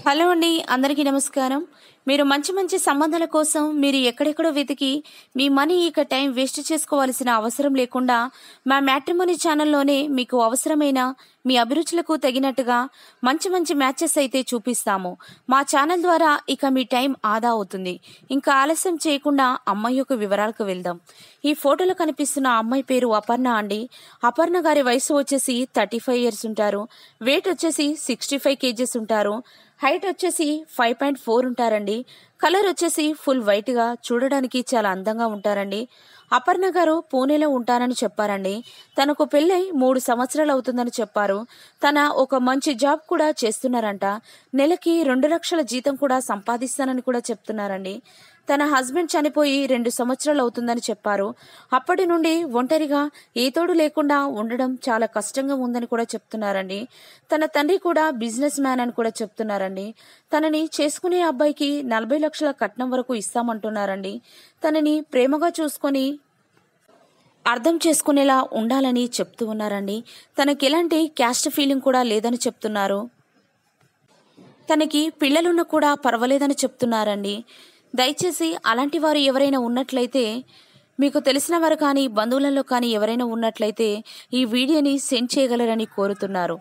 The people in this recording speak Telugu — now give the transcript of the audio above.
హలో అండి, అందరికీ నమస్కారం. మీరు మంచి మంచి సంబంధాల కోసం మీరు ఎక్కడెక్కడో వెతికి మీ మనీ ఇక టైం వేస్ట్ చేసుకోవాల్సిన అవసరం లేకుండా మా మ్యాట్రిమోనీ ఛానల్లోనే మీకు అవసరమైన మీ అభిరుచులకు తగినట్టుగా మంచి మంచి మ్యాచెస్ అయితే చూపిస్తాము. మా ఛానల్ ద్వారా ఇక మీ టైం ఆదా అవుతుంది. ఇంకా ఆలస్యం చేయకుండా అమ్మాయి యొక్క వివరాలకు వెళ్దాం. ఈ ఫోటోలో కనిపిస్తున్న అమ్మాయి పేరు అపర్ణ అండి. అపర్ణ గారి వయసు వచ్చేసి 35 ఇయర్స్ ఉంటారు. వెయిట్ వచ్చేసి 65 kgs ఉంటారు. హైట్ వచ్చేసి 5.4 ఉంటారండి. కలర్ వచ్చేసి ఫుల్ వైట్ గా చూడడానికి చాలా అందంగా ఉంటారండి. అపర్ణ గారు పూణేలో ఉంటానని చెప్పారండి. తనకు పెళ్ళై 3 సంవత్సరాలు అవుతుందని చెప్పారు. తన ఒక మంచి జాబ్ కూడా చేస్తున్నారంట. నెలకి 2 లక్షల జీతం కూడా సంపాదిస్తానని కూడా చెప్తున్నారండి. తన హస్బెండ్ చనిపోయి 2 సంవత్సరాలు అవుతుందని చెప్పారు. అప్పటి నుండి ఒంటరిగా ఏ తోడు లేకుండా ఉండడం చాలా కష్టంగా ఉందని కూడా చెప్తున్నారండి. తన తండ్రి కూడా బిజినెస్ మ్యాన్ అని కూడా చెప్తున్నారండి. తనని చేసుకునే అబ్బాయికి 40 లక్షల కట్నం వరకు ఇస్తామంటున్నారండి. తనని ప్రేమగా చూసుకొని అర్థం చేసుకునేలా ఉండాలని చెప్తూ ఉన్నారండి. తనకి ఎలాంటి క్యాస్ట్ ఫీలింగ్ కూడా లేదని చెప్తున్నారు. తనకి పిల్లలున్న కూడా పర్వాలేదని చెప్తున్నారండి. దయచేసి అలాంటి వారు ఎవరైనా ఉన్నట్లయితే, మీకు తెలిసిన వారు కానీ బంధువులలో కానీ ఎవరైనా ఉన్నట్లయితే ఈ వీడియోని సెండ్ చేయగలరని కోరుతున్నారు.